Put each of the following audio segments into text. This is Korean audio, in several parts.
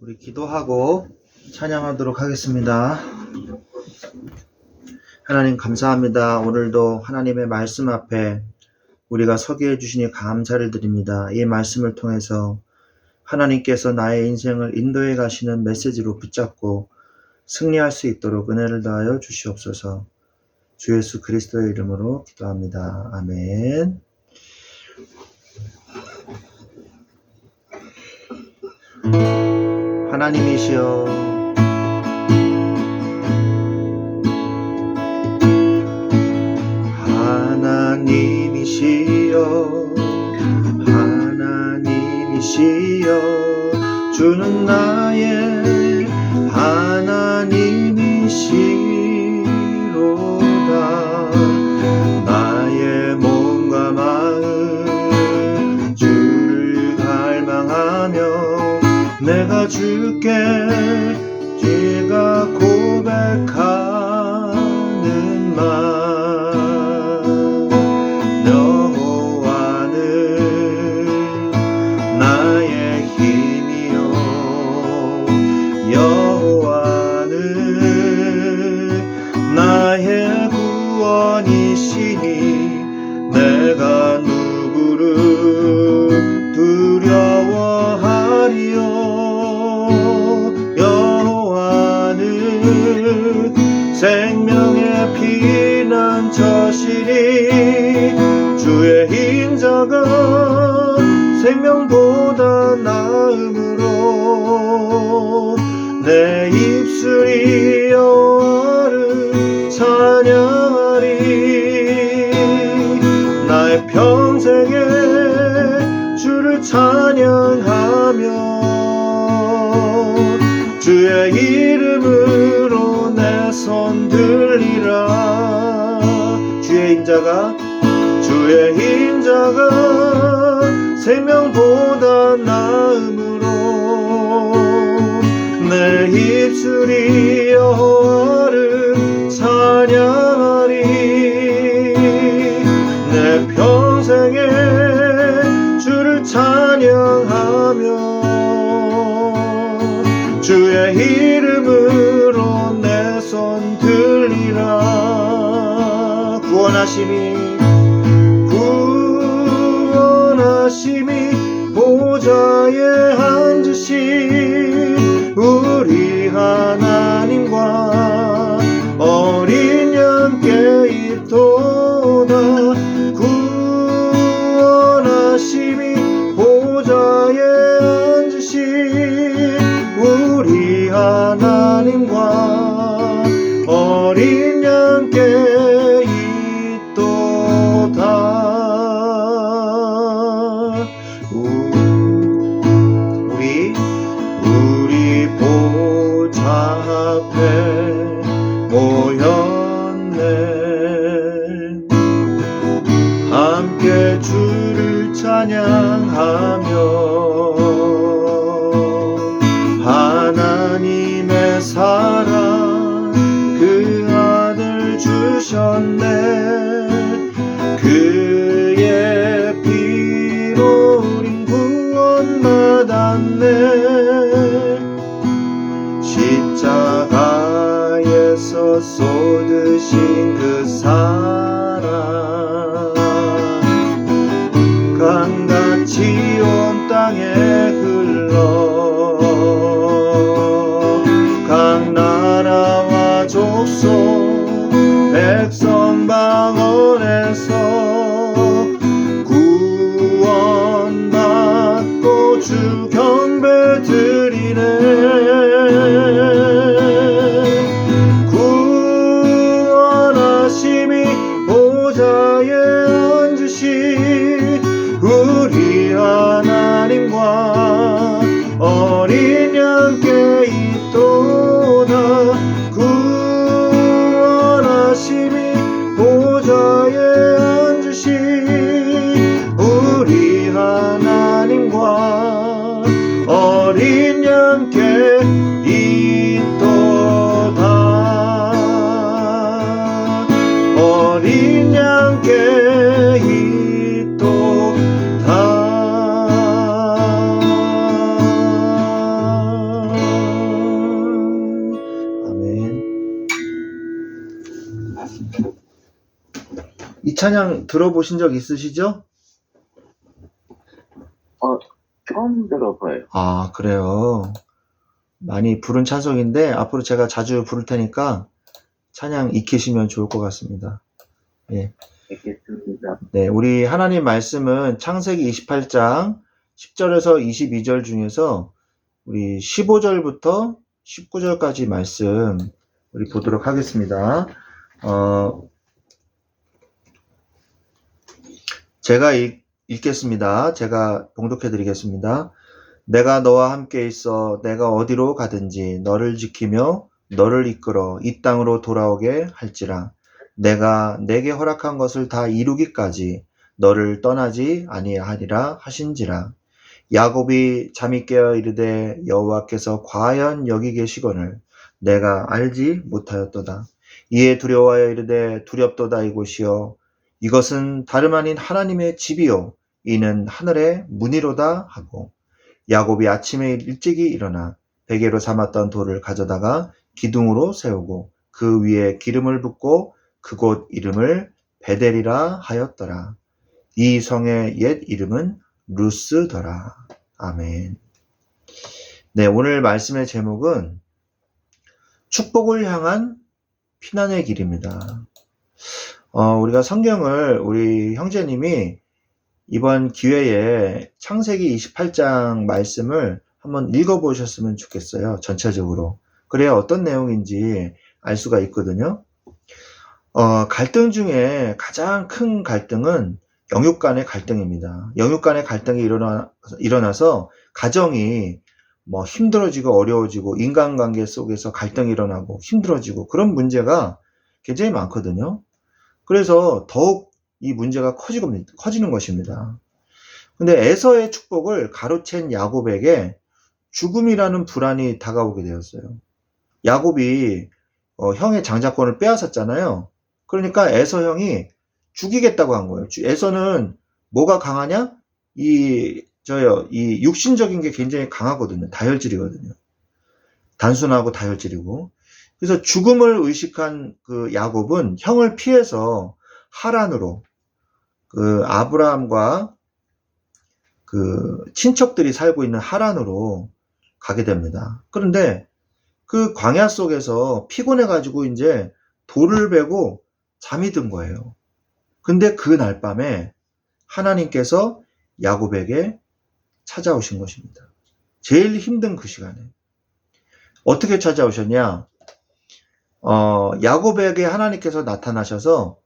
우리 기도하고 찬양하도록 하겠습니다. 하나님 감사합니다. 오늘도 하나님의 말씀 앞에 우리가 서게 해주시니 감사를 드립니다. 이 말씀을 통해서 하나님께서 나의 인생을 인도해 가시는 메시지로 붙잡고 승리할 수 있도록 은혜를 다하여 주시옵소서. 주 예수 그리스도의 이름으로 기도합니다. 아멘. 하나님이시여 하나님이시여 주는 나의 하나님이시로다. 나의 몸과 마음 주를 갈망하며 내가 주께 네가 고백하는 말 여호와는 나의 힘이요 여호와는 나의 구원이시니 내가 누구를 두려워하리요. 생명의 피난처시니 주의 인자가 생명보다 나음으로 내 입술이 여호와를 찬양하리. 나의 평생에 주를 찬양하며 주의 이름으로 내 손 들리라. 주의 인자가 생명보다 나음으로 내 입술이 여호와를 찬양하리. 내 평생에 주를 찬양하며 주의 이름으로 내 손 들리라. 구원하심이 보좌에 앉으신 우리 하나님과 어린 양께 있도다. 구원하심이 보좌에 앉으신 우리 하나님과 어린 양께 있도다. 우리 보좌 앞에 모였네. 함께 주를 찬양하며 하나님의 사랑 그 아들 주셨네. 그의 피로 우린 구원받았네. 십자가에서 쏟으신 그 사랑 강같이 온 땅에 흘러 각 나라와 족속 백성 방언에서 구원받고 주 경배 드리네. 구원하심이 보좌에 앉으신 우리 하나님과 어린 양께 있도다. 구원하심이 보좌에 앉으신 우리 하나님과 어린 양께 있도다. 어린 양께 있도다. 찬양 들어보신 적 있으시죠? 처음 들어봐요. 아, 그래요. 많이 부른 찬송인데 앞으로 제가 자주 부를 테니까 찬양 익히시면 좋을 것 같습니다. 예. 알겠습니다. 네, 우리 하나님 말씀은 창세기 28장 10절에서 22절 중에서 우리 15절부터 19절까지 말씀 우리 보도록 하겠습니다. 제가 읽겠습니다. 제가 봉독해 드리겠습니다. 내가 너와 함께 있어 내가 어디로 가든지 너를 지키며 너를 이끌어 이 땅으로 돌아오게 할지라. 내가 내게 허락한 것을 다 이루기까지 너를 떠나지 아니하리라 하신지라. 야곱이 잠이 깨어 이르되 여호와께서 과연 여기 계시거늘 내가 알지 못하였도다. 이에 두려워하여 이르되 두렵도다 이곳이여 이것은 다름 아닌 하나님의 집이요 이는 하늘의 문이로다 하고 야곱이 아침에 일찍이 일어나 베개로 삼았던 돌을 가져다가 기둥으로 세우고 그 위에 기름을 붓고 그곳 이름을 베델이라 하였더라. 이 성의 옛 이름은 루스더라. 아멘. 네, 오늘 말씀의 제목은 축복을 향한 피난의 길입니다. 우리가 성경을 우리 형제님이 이번 기회에 창세기 28장 말씀을 한번 읽어보셨으면 좋겠어요. 전체적으로. 그래야 어떤 내용인지 알 수가 있거든요. 갈등 중에 가장 큰 갈등은 영육 간의 갈등입니다. 영육 간의 갈등이 일어나서 가정이 뭐 힘들어지고 어려워지고 인간관계 속에서 갈등이 일어나고 힘들어지고 그런 문제가 굉장히 많거든요. 그래서 더욱 이 문제가 커지는 것입니다. 근데 에서의 축복을 가로챈 야곱에게 죽음이라는 불안이 다가오게 되었어요. 야곱이 형의 장자권을 빼앗았잖아요. 그러니까 에서 형이 죽이겠다고 한 거예요. 에서는 뭐가 강하냐? 이 육신적인 게 굉장히 강하거든요. 다혈질이거든요. 단순하고 다혈질이고. 그래서 죽음을 의식한 그 야곱은 형을 피해서 하란으로 그 아브라함과 그 친척들이 살고 있는 하란으로 가게 됩니다. 그런데 그 광야 속에서 피곤해가지고 이제 돌을 베고 잠이 든 거예요. 근데 그 날 밤에 하나님께서 야곱에게 찾아오신 것입니다. 제일 힘든 그 시간에. 어떻게 찾아오셨냐? 야곱에게 하나님께서 나타나셔서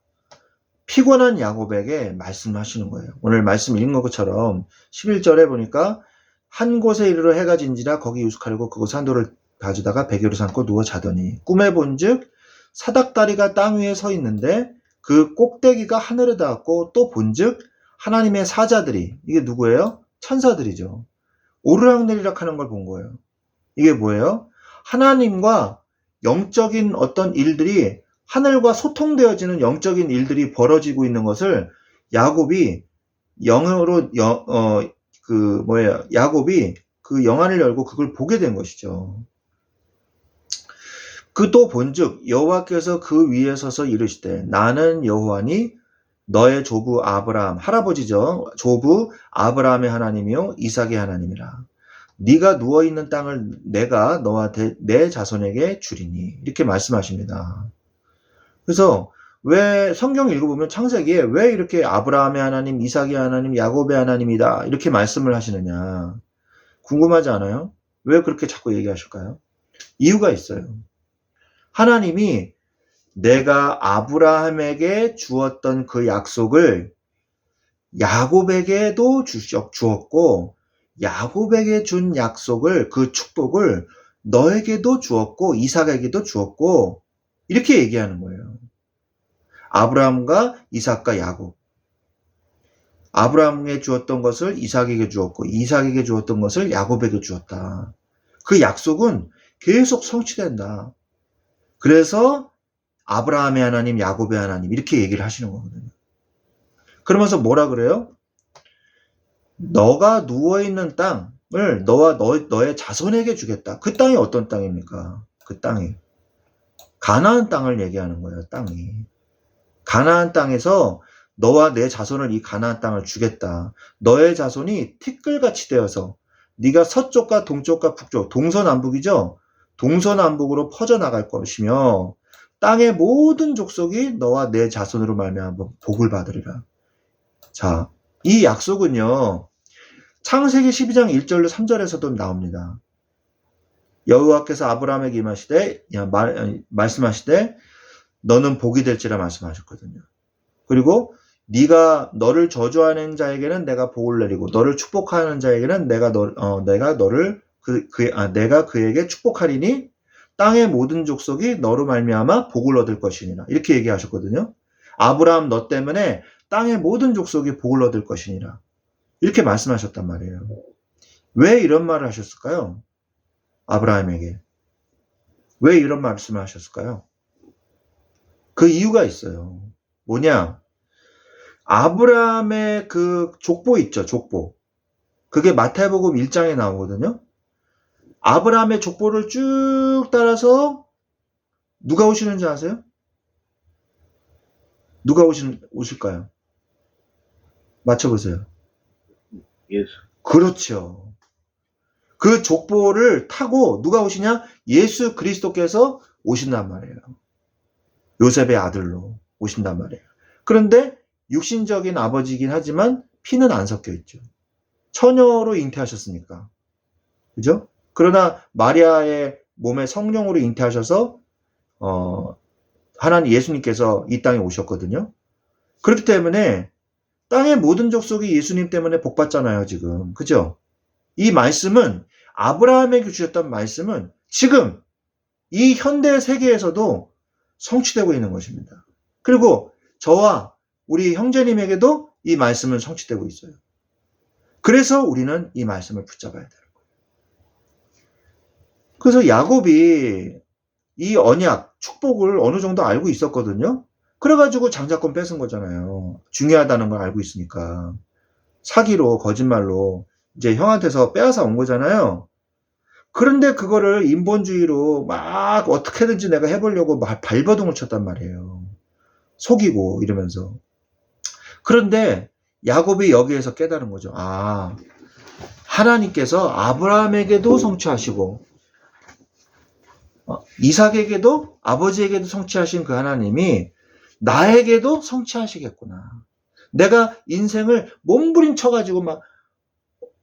피곤한 야곱에게 말씀하시는 거예요. 오늘 말씀 읽은 것처럼 11절에 보니까 한 곳에 이르러 해가 진지라 거기 유숙하려고 그곳 산돌을 가져다가 베개로 삼고 누워 자더니 꿈에 본즉 사닥다리가 땅 위에 서 있는데 그 꼭대기가 하늘에 닿았고 또 본즉 하나님의 사자들이 이게 누구예요? 천사들이죠. 오르락내리락 하는 걸 본 거예요. 이게 뭐예요? 하나님과 영적인 어떤 일들이 하늘과 소통되어지는 영적인 일들이 벌어지고 있는 것을 야곱이 야곱이 그 영안을 열고 그걸 보게 된 것이죠. 그 또 본즉 여호와께서 그 위에 서서 이르시되 나는 여호와니 너의 조부 아브라함 할아버지죠. 조부 아브라함의 하나님이요 이삭의 하나님이라. 네가 누워있는 땅을 내가 너와 내 자손에게 주리니 이렇게 말씀하십니다. 그래서 왜 성경 읽어보면 창세기에 왜 이렇게 아브라함의 하나님, 이삭의 하나님, 야곱의 하나님이다 이렇게 말씀을 하시느냐 궁금하지 않아요? 왜 그렇게 자꾸 얘기하실까요? 이유가 있어요. 하나님이 내가 아브라함에게 주었던 그 약속을 야곱에게도 주었고 야곱에게 준 약속을 그 축복을 너에게도 주었고 이삭에게도 주었고 이렇게 얘기하는 거예요. 아브라함과 이삭과 야곱. 아브라함에게 주었던 것을 이삭에게 주었고 이삭에게 주었던 것을 야곱에게 주었다. 그 약속은 계속 성취된다. 그래서 아브라함의 하나님, 야곱의 하나님 이렇게 얘기를 하시는 거거든요. 그러면서 뭐라 그래요? 너가 누워있는 땅을 너와 너의 자손에게 주겠다. 그 땅이 어떤 땅입니까? 그 땅이 가나안 땅을 얘기하는 거예요. 땅이 가나안 땅에서 너와 내 자손을 이 가나안 땅을 주겠다. 너의 자손이 티끌같이 되어서 네가 서쪽과 동쪽과 북쪽, 동서남북이죠. 동서남북으로 퍼져나갈 것이며 땅의 모든 족속이 너와 내 자손으로 말미암아 복을 받으리라. 자, 이 약속은요. 창세기 12장 1절로 3절에서도 나옵니다. 여호와께서 아브라함에게 임하시되 말씀하시되 너는 복이 될지라 말씀하셨거든요. 그리고 네가 너를 저주하는 자에게는 내가 복을 내리고 너를 축복하는 자에게는 내가 그에게 축복하리니 땅의 모든 족속이 너로 말미암아 복을 얻을 것이니라. 이렇게 얘기하셨거든요. 아브라함 너 때문에 땅의 모든 족속이 복을 얻을 것이니라. 이렇게 말씀하셨단 말이에요. 왜 이런 말을 하셨을까요? 아브라함에게. 왜 이런 말씀을 하셨을까요? 그 이유가 있어요. 뭐냐? 아브라함의 그 족보 있죠, 족보. 그게 마태복음 1장에 나오거든요. 아브라함의 족보를 쭉 따라서 누가 오시는지 아세요? 누가 오실까요? 맞춰보세요. 예수. 그렇죠. 그 족보를 타고 누가 오시냐? 예수 그리스도께서 오신단 말이에요. 요셉의 아들로 오신단 말이에요. 그런데 육신적인 아버지이긴 하지만 피는 안 섞여 있죠. 처녀로 잉태하셨으니까. 그죠? 그러나 마리아의 몸에 성령으로 잉태하셔서 하나님 예수님께서 이 땅에 오셨거든요. 그렇기 때문에 땅의 모든 족속이 예수님 때문에 복받잖아요, 지금. 그죠? 이 말씀은 아브라함에게 주셨던 말씀은 지금 이 현대 세계에서도 성취되고 있는 것입니다. 그리고 저와 우리 형제님에게도 이 말씀은 성취되고 있어요. 그래서 우리는 이 말씀을 붙잡아야 되는 거예요. 그래서 야곱이 이 언약, 축복을 어느 정도 알고 있었거든요. 그래가지고 장자권 뺏은 거잖아요. 중요하다는 걸 알고 있으니까. 사기로, 거짓말로 이제 형한테서 빼앗아 온 거잖아요. 그런데 그거를 인본주의로 막 어떻게든지 내가 해보려고 막 발버둥을 쳤단 말이에요. 속이고 이러면서. 그런데 야곱이 여기에서 깨달은 거죠. 아, 하나님께서 아브라함에게도 성취하시고 이삭에게도 아버지에게도 성취하신 그 하나님이 나에게도 성취하시겠구나. 내가 인생을 몸부림쳐가지고 막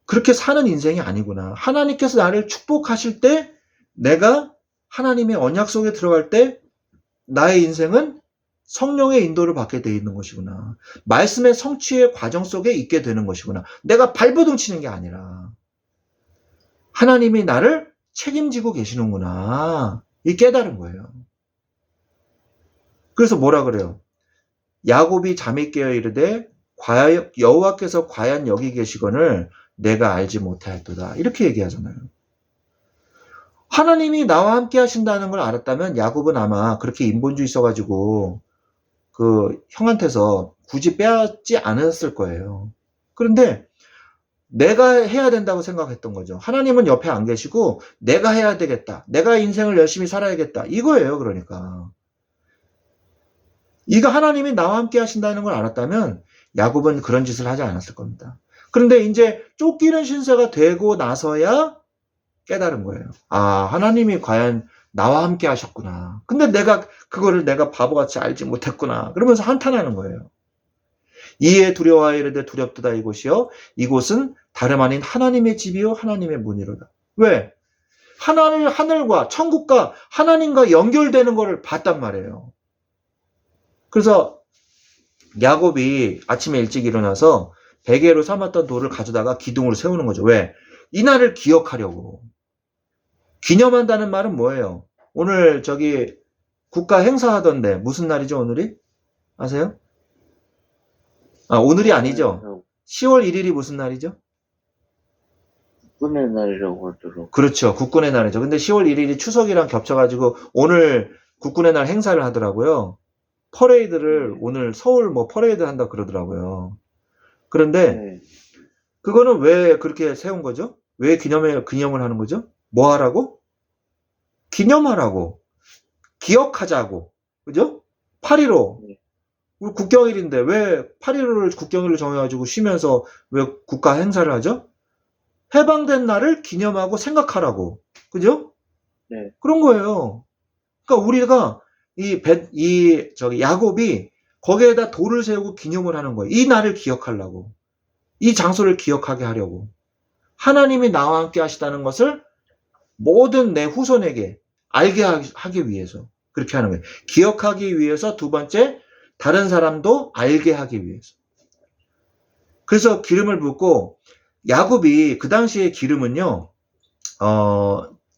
그렇게 사는 인생이 아니구나. 하나님께서 나를 축복하실 때 내가 하나님의 언약 속에 들어갈 때 나의 인생은 성령의 인도를 받게 되어 있는 것이구나. 말씀의 성취의 과정 속에 있게 되는 것이구나. 내가 발버둥 치는 게 아니라 하나님이 나를 책임지고 계시는구나. 이 깨달은 거예요. 그래서 뭐라 그래요? 야곱이 잠이 깨어 이르되 여호와께서 과연 여기 계시거늘 내가 알지 못하였도다. 이렇게 얘기하잖아요. 하나님이 나와 함께 하신다는 걸 알았다면 야곱은 아마 그렇게 인본주의 써가지고 그 형한테서 굳이 빼앗지 않았을 거예요. 그런데 내가 해야 된다고 생각했던 거죠. 하나님은 옆에 안 계시고 내가 해야 되겠다. 내가 인생을 열심히 살아야겠다. 이거예요. 그러니까. 이거 하나님이 나와 함께 하신다는 걸 알았다면 야곱은 그런 짓을 하지 않았을 겁니다. 그런데 이제 쫓기는 신세가 되고 나서야 깨달은 거예요. 아, 하나님이 과연 나와 함께 하셨구나. 근데 그거를 내가 바보같이 알지 못했구나. 그러면서 한탄하는 거예요. 이에 두려워하여 이르되 두렵도다 이곳이요. 이곳은 다름 아닌 하나님의 집이요 하나님의 문이로다. 왜? 하늘과 천국과 하나님과 연결되는 것을 봤단 말이에요. 그래서 야곱이 아침에 일찍 일어나서 베개로 삼았던 돌을 가져다가 기둥으로 세우는 거죠. 왜? 이날을 기억하려고. 기념한다는 말은 뭐예요? 오늘 저기 국가 행사하던데 무슨 날이죠 오늘이? 아세요? 아, 오늘이 아니죠. 10월 1일이 무슨 날이죠? 국군의 날이라고 하더라고. 그렇죠. 국군의 날이죠. 근데 10월 1일이 추석이랑 겹쳐가지고 오늘 국군의 날 행사를 하더라고요. 퍼레이드를 오늘 서울 뭐 퍼레이드 한다 그러더라고요. 그런데 네. 그거는 왜 그렇게 세운 거죠? 왜 기념을 하는 거죠? 뭐 하라고? 기념하라고. 기억하자고. 그죠? 8.15. 네. 우리 국경일인데 왜 8.15를 국경일로 정해가지고 쉬면서 왜 국가 행사를 하죠? 해방된 날을 기념하고 생각하라고. 그죠? 네. 그런 거예요. 그러니까 우리가 야곱이 거기에다 돌을 세우고 기념을 하는 거예요. 이 날을 기억하려고. 이 장소를 기억하게 하려고. 하나님이 나와 함께 하시다는 것을 모든 내 후손에게 알게 하기 위해서 그렇게 하는 거예요. 기억하기 위해서, 두 번째, 다른 사람도 알게 하기 위해서. 그래서 기름을 붓고, 야곱이 그 당시에 기름은요,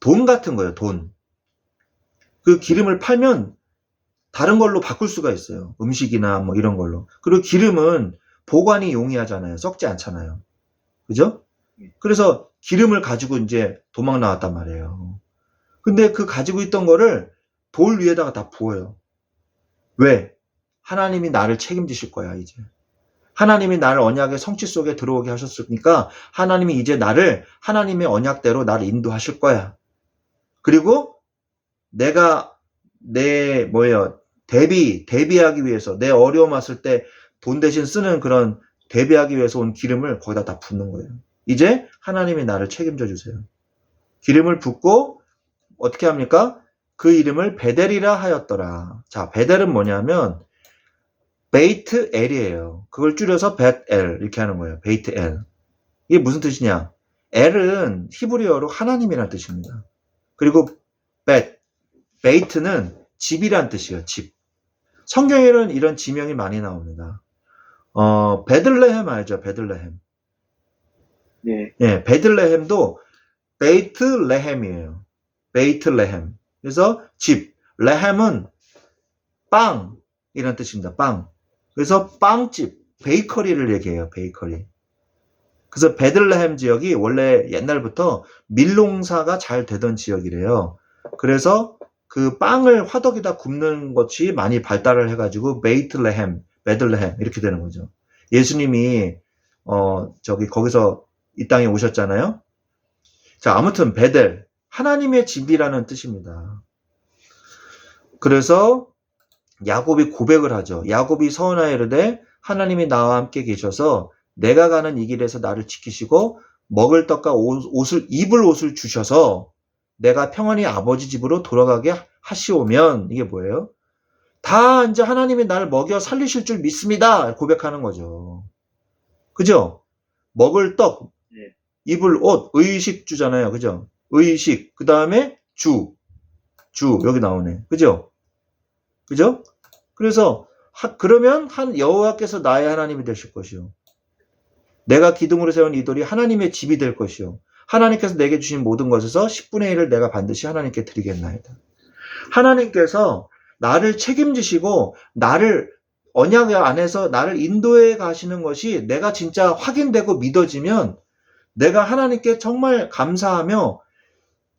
돈 같은 거예요, 돈. 그 기름을 팔면 다른 걸로 바꿀 수가 있어요. 음식이나 뭐 이런 걸로. 그리고 기름은 보관이 용이하잖아요. 썩지 않잖아요. 그죠? 그래서 기름을 가지고 이제 도망 나왔단 말이에요. 근데 그 가지고 있던 거를 돌 위에다가 다 부어요. 왜? 하나님이 나를 책임지실 거야, 이제. 하나님이 나를 언약의 성취 속에 들어오게 하셨으니까 하나님이 이제 나를 하나님의 언약대로 나를 인도하실 거야. 그리고 내가 대비하기 위해서, 내 어려움 왔을 때 돈 대신 쓰는 그런 대비하기 위해서 온 기름을 거기다 다 붓는 거예요. 이제 하나님이 나를 책임져 주세요. 기름을 붓고 어떻게 합니까? 그 이름을 베델이라 하였더라. 자, 베델은 뭐냐면 베이트 엘이에요. 그걸 줄여서 벳엘 이렇게 하는 거예요. 베이트 엘. 이게 무슨 뜻이냐? 엘은 히브리어로 하나님이라는 뜻입니다. 그리고 베이트는 집이란 뜻이에요. 집. 성경에는 이런 지명이 많이 나옵니다. 베들레헴 알죠? 베들레헴. 네. 예, 베들레헴도 베이트레헴이에요. 베이트레헴. 그래서 집. 레헴은 빵 이런 뜻입니다. 빵. 그래서 빵집, 베이커리를 얘기해요. 베이커리. 그래서 베들레헴 지역이 원래 옛날부터 밀농사가 잘 되던 지역이래요. 그래서 그 빵을 화덕에다 굽는 것이 많이 발달을 해가지고 베이틀레헴, 베들레헴 이렇게 되는 거죠. 예수님이 거기서 이 땅에 오셨잖아요. 자, 아무튼 베델, 하나님의 집이라는 뜻입니다. 그래서 야곱이 고백을 하죠. 야곱이 서원하여 이르되 하나님이 나와 함께 계셔서 내가 가는 이 길에서 나를 지키시고 먹을 떡과 입을 옷을 주셔서 내가 평안히 아버지 집으로 돌아가게 하시오면, 이게 뭐예요? 다 이제 하나님이 나를 먹여 살리실 줄 믿습니다. 고백하는 거죠. 그죠? 먹을 떡, 네. 입을 옷, 의식 주잖아요. 그죠? 의식. 그 다음에 주, 여기 나오네. 그죠? 그죠? 그래서 그러면 여호와께서 나의 하나님이 되실 것이요. 내가 기둥으로 세운 이 돌이 하나님의 집이 될 것이요. 하나님께서 내게 주신 모든 것에서 10분의 1을 내가 반드시 하나님께 드리겠나이다. 하나님께서 나를 책임지시고 나를 언약 안에서 나를 인도해 가시는 것이 내가 진짜 확인되고 믿어지면 내가 하나님께 정말 감사하며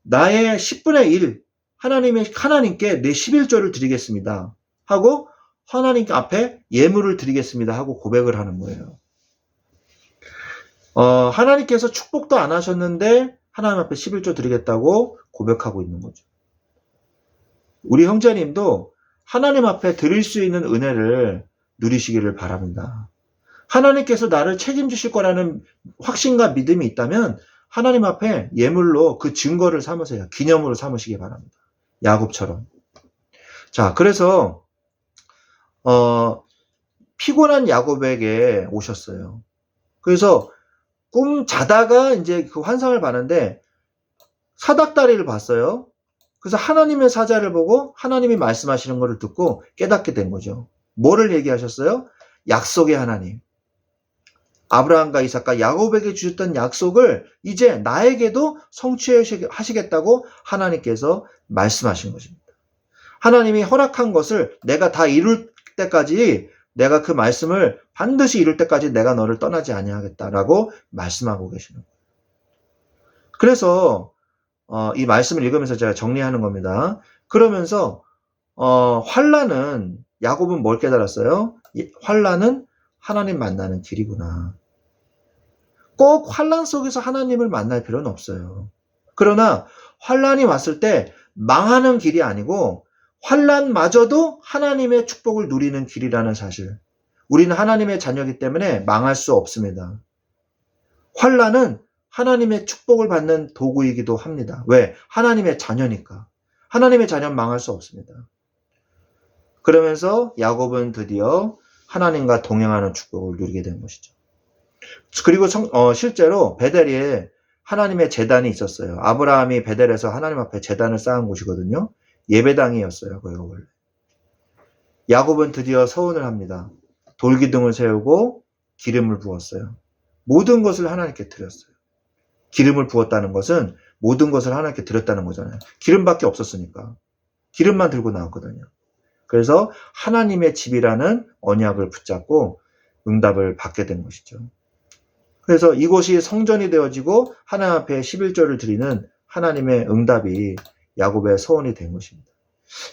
나의 10분의 1 하나님께 내 11조를 드리겠습니다 하고 하나님 앞에 예물을 드리겠습니다 하고 고백을 하는 거예요. 하나님께서 축복도 안 하셨는데 하나님 앞에 11조 드리겠다고 고백하고 있는 거죠. 우리 형제님도 하나님 앞에 드릴 수 있는 은혜를 누리시기를 바랍니다. 하나님께서 나를 책임지실 거라는 확신과 믿음이 있다면 하나님 앞에 예물로 그 증거를 삼으세요. 기념으로 삼으시기 바랍니다. 야곱처럼. 자, 그래서 피곤한 야곱에게 오셨어요. 그래서 자다가 이제 그 환상을 봤는데 사닥다리를 봤어요. 그래서 하나님의 사자를 보고 하나님이 말씀하시는 것을 듣고 깨닫게 된 거죠. 뭐를 얘기하셨어요? 약속의 하나님. 아브라함과 이삭과 야곱에게 주셨던 약속을 이제 나에게도 성취하시겠다고 하나님께서 말씀하신 것입니다. 하나님이 허락한 것을 내가 다 이룰 때까지, 내가 그 말씀을 반드시 이룰 때까지 내가 너를 떠나지 아니하겠다라고 말씀하고 계시는 거예요. 그래서 이 말씀을 읽으면서 제가 정리하는 겁니다. 그러면서 환난은, 야곱은 뭘 깨달았어요? 환난은 하나님 만나는 길이구나. 꼭 환난 속에서 하나님을 만날 필요는 없어요. 그러나 환난이 왔을 때 망하는 길이 아니고 환난마저도 하나님의 축복을 누리는 길이라는 사실. 우리는 하나님의 자녀이기 때문에 망할 수 없습니다. 환난은 하나님의 축복을 받는 도구이기도 합니다. 왜? 하나님의 자녀니까. 하나님의 자녀는 망할 수 없습니다. 그러면서 야곱은 드디어 하나님과 동행하는 축복을 누리게 된 것이죠. 그리고 실제로 베델에 하나님의 제단이 있었어요. 아브라함이 베델에서 하나님 앞에 제단을 쌓은 곳이거든요. 예배당이었어요. 거기가 원래. 야곱은 드디어 서원을 합니다. 돌기둥을 세우고 기름을 부었어요. 모든 것을 하나님께 드렸어요. 기름을 부었다는 것은 모든 것을 하나님께 드렸다는 거잖아요. 기름밖에 없었으니까. 기름만 들고 나왔거든요. 그래서 하나님의 집이라는 언약을 붙잡고 응답을 받게 된 것이죠. 그래서 이곳이 성전이 되어지고 하나님 앞에 11조를 드리는 하나님의 응답이 야곱의 서원이 된 것입니다.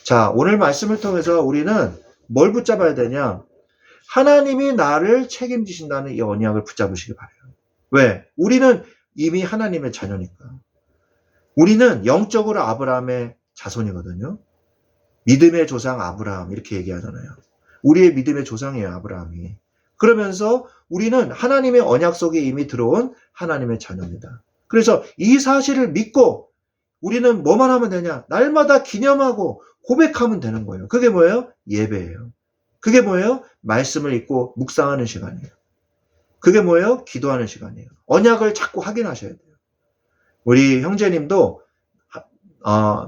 자, 오늘 말씀을 통해서 우리는 뭘 붙잡아야 되냐? 하나님이 나를 책임지신다는 이 언약을 붙잡으시기 바라요. 왜? 우리는 이미 하나님의 자녀니까. 우리는 영적으로 아브라함의 자손이거든요. 믿음의 조상 아브라함 이렇게 얘기하잖아요. 우리의 믿음의 조상이에요, 아브라함이. 그러면서 우리는 하나님의 언약 속에 이미 들어온 하나님의 자녀입니다. 그래서 이 사실을 믿고 우리는 뭐만 하면 되냐? 날마다 기념하고 고백하면 되는 거예요. 그게 뭐예요? 예배예요. 그게 뭐예요? 말씀을 읽고 묵상하는 시간이에요. 그게 뭐예요? 기도하는 시간이에요. 언약을 자꾸 확인하셔야 돼요. 우리 형제님도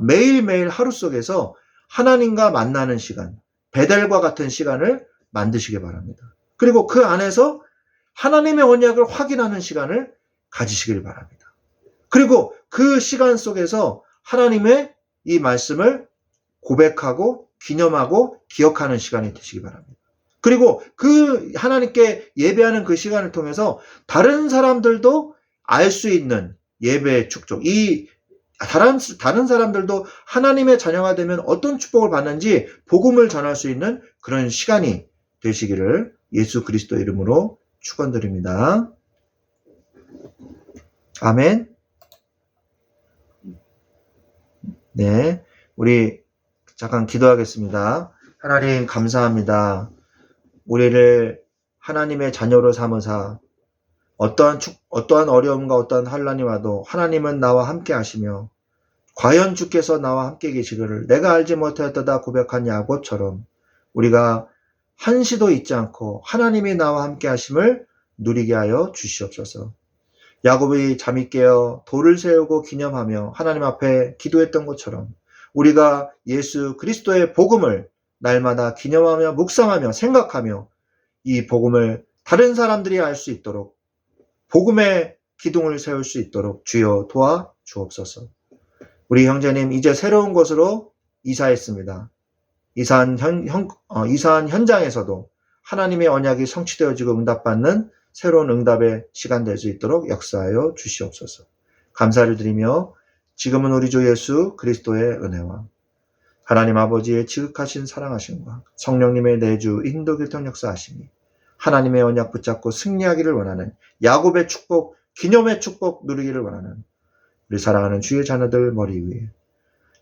매일매일 하루 속에서 하나님과 만나는 시간, 베델과 같은 시간을 만드시기 바랍니다. 그리고 그 안에서 하나님의 언약을 확인하는 시간을 가지시길 바랍니다. 그리고 그 시간 속에서 하나님의 이 말씀을 고백하고 기념하고 기억하는 시간이 되시기 바랍니다. 그리고 그 하나님께 예배하는 그 시간을 통해서 다른 사람들도 알 수 있는 예배의 축복, 이 다른 사람들도 하나님의 자녀가 되면 어떤 축복을 받는지 복음을 전할 수 있는 그런 시간이 되시기를 예수 그리스도 이름으로 축원드립니다. 아멘. 네, 우리 잠깐 기도하겠습니다. 하나님 감사합니다. 우리를 하나님의 자녀로 삼으사 어떠한 어려움과 어떠한 환난이 와도 하나님은 나와 함께 하시며 과연 주께서 나와 함께 계시기를 내가 알지 못하였다 고백한 야곱처럼 우리가 한시도 잊지 않고 하나님이 나와 함께 하심을 누리게 하여 주시옵소서. 야곱이 잠이 깨어 돌을 세우고 기념하며 하나님 앞에 기도했던 것처럼 우리가 예수 그리스도의 복음을 날마다 기념하며 묵상하며 생각하며 이 복음을 다른 사람들이 알 수 있도록 복음의 기둥을 세울 수 있도록 주여 도와 주옵소서. 우리 형제님 이제 새로운 곳으로 이사했습니다. 이사한 현장에서도 하나님의 언약이 성취되어지고 응답받는 새로운 응답의 시간 될 수 있도록 역사하여 주시옵소서. 감사를 드리며 지금은 우리 주 예수 그리스도의 은혜와 하나님 아버지의 지극하신 사랑하심과 성령님의 내주 인도 교통 역사하심이 하나님의 언약 붙잡고 승리하기를 원하는 야곱의 축복, 기념의 축복 누리기를 원하는 우리 사랑하는 주의 자녀들 머리 위에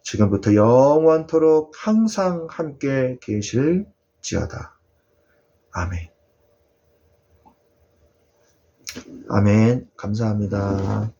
지금부터 영원토록 항상 함께 계실지어다. 아멘. 아멘. 감사합니다.